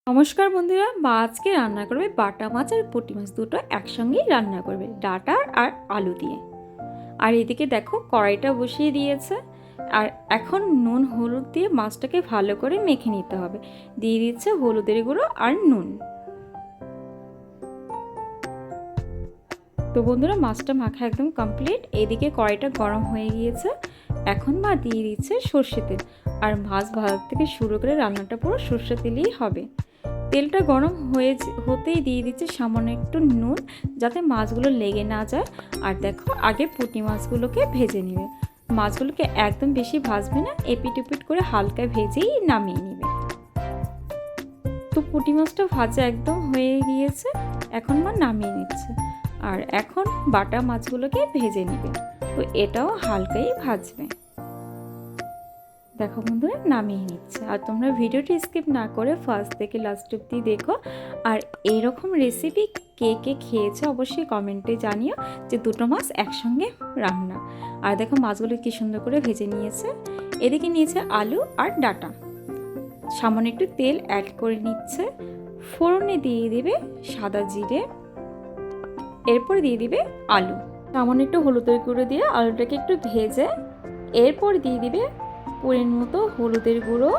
নমস্কার বন্ধুরা, মা আজকে রান্না করবে বাটা মাছ আর পুঁটি মাছ দুটো একসঙ্গেই রান্না করবে ডাঁটা আর আলু দিয়ে। আর এদিকে দেখো কড়াইটা বসিয়ে দিয়েছে। আর এখন নুন হলুদ দিয়ে মাছটাকে ভালো করে মেখে নিতে হবে। দিয়ে দিচ্ছে হলুদের গুঁড়ো আর নুন। তো বন্ধুরা, মাছটা মাখা একদম কমপ্লিট। এদিকে কড়াইটা গরম হয়ে গিয়েছে। এখন মা দিয়ে দিচ্ছে সর্ষে তেল। আর মাছ ভাজা থেকে শুরু করে রান্নাটা পুরো সর্ষে তেলেই হবে। তেলটা গরম হতেই দিয়ে দিচ্ছে সামান্য একটু নুন, যাতে মাছগুলো লেগে না যায়। আর দেখো, আগে পুঁটি মাছগুলোকে ভেজে নেবে। মাছগুলোকে একদম বেশি ভাজবে না, এপিট ওপিট করে হালকা ভেজেই নামিয়ে নেবে। তো পুঁটি মাছটা ভাজা একদম হয়ে গিয়েছে। এখন মা নামিয়ে নিচ্ছে। আর এখন বাটা মাছগুলোকে ভেজে নেবে। তো এটাও হালকাই ভাজবে। দেখো বন্ধুরা, নামিয়ে নিচ্ছে। আর তোমরা ভিডিওটি স্কিপ না করে ফার্স্ট থেকে লাস্ট অবধি দেখো। আর এইরকম রেসিপি কে কে খেয়েছে অবশ্যই কমেন্টে জানিও, যে দুটো মাছ একসঙ্গে রান্না। আর দেখো মাছগুলো কি সুন্দর করে ভেজে নিয়েছে। এদিকে নিয়েছে আলু আর ডাঁটা। সামান্য একটু তেল অ্যাড করে নিচ্ছে। ফোড়নে দিয়ে দিবে সাদা জিরে, এরপর দিয়ে দিবে আলু। সামান্য একটু হলুদের গুঁড়ো দিয়ে আলুটাকে একটু ভেজে এরপর দিয়ে দিবে পরিমাণ মতো হলুদের গুঁড়ো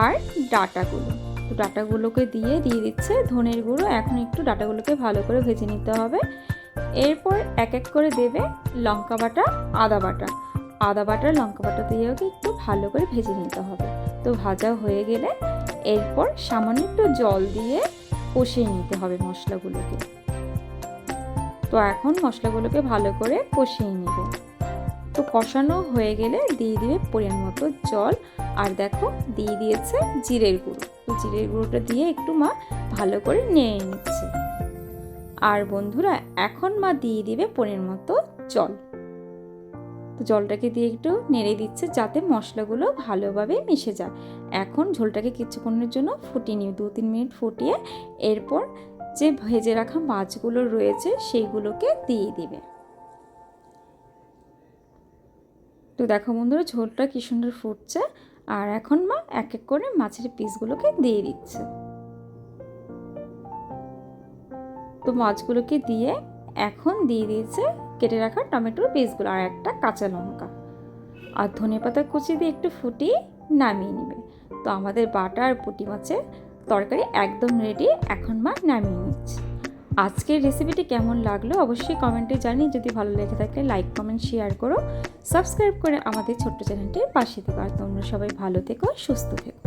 আর ডাঁটাগুলো। তো ডাঁটাগুলোকে দিয়ে দিচ্ছে ধনের গুঁড়ো। এখন একটু ডাঁটাগুলোকে ভালো করে ভেজে নিতে হবে। এরপর এক এক করে দেবে লঙ্কা বাটা, আদা বাটা। আদা বাটা লঙ্কা বাটা দিয়েও একটু ভালো করে ভেজে নিতে হবে। তো ভাজা হয়ে গেলে এরপর সামান্য একটু জল দিয়ে কষিয়ে নিতে হবে মশলাগুলোকে। তো এখন মশলাগুলোকে ভালো করে কষিয়ে নেবে। তো কষানো হয়ে গেলে দিয়ে দিবে পরিমাণ মতো জল। আর দেখো দিয়ে দিয়েছে জিরের গুঁড়ো। তো জিরের গুঁড়োটা দিয়ে একটু মা ভালো করে নেড়ে নিচ্ছে। আর বন্ধুরা, এখন মা দিয়ে দিবে পরিমাণ মতো জল। তো জলটাকে দিয়ে একটু নেড়ে দিচ্ছে, যাতে মশলাগুলো ভালোভাবে মিশে যায়। এখন ঝোলটাকে কিছুক্ষণের জন্য ফুটিয়ে নিবে, 2-3 মিনিট ফুটিয়ে এরপর যে ভেজে রাখা মাছগুলো রয়েছে সেইগুলোকে দিয়ে দিবে। তো দেখো বন্ধুরা, ঝোলটা কি সুন্দর ফুটছে। আর এখন মা এক এক করে মাছের পিসগুলোকে দিয়ে দিচ্ছে। তো মাছগুলোকে দিয়ে এখন দিয়ে দিয়েছে কেটে রাখা টমেটোর পিসগুলো আর একটা কাঁচা লঙ্কা। আর ধনেপাতা কুচি দিয়ে একটু ফুটিয়ে নামিয়ে নেবে। তো আমাদের বাটা আর পুঁটি মাছের তরকারি একদম রেডি। এখন মা নামিয়ে নিচ্ছে। আজকের রেসিপিটি কেমন লাগলো অবশ্যই কমেন্টে জানিয়ে। যদি ভালো লেগে থাকলে লাইক কমেন্ট শেয়ার করো, সাবস্ক্রাইব করে আমাদের ছোট্ট চ্যানেলটির পাশে থেকো। আর তোমরা সবাই ভালো থেকো, সুস্থ থেকো।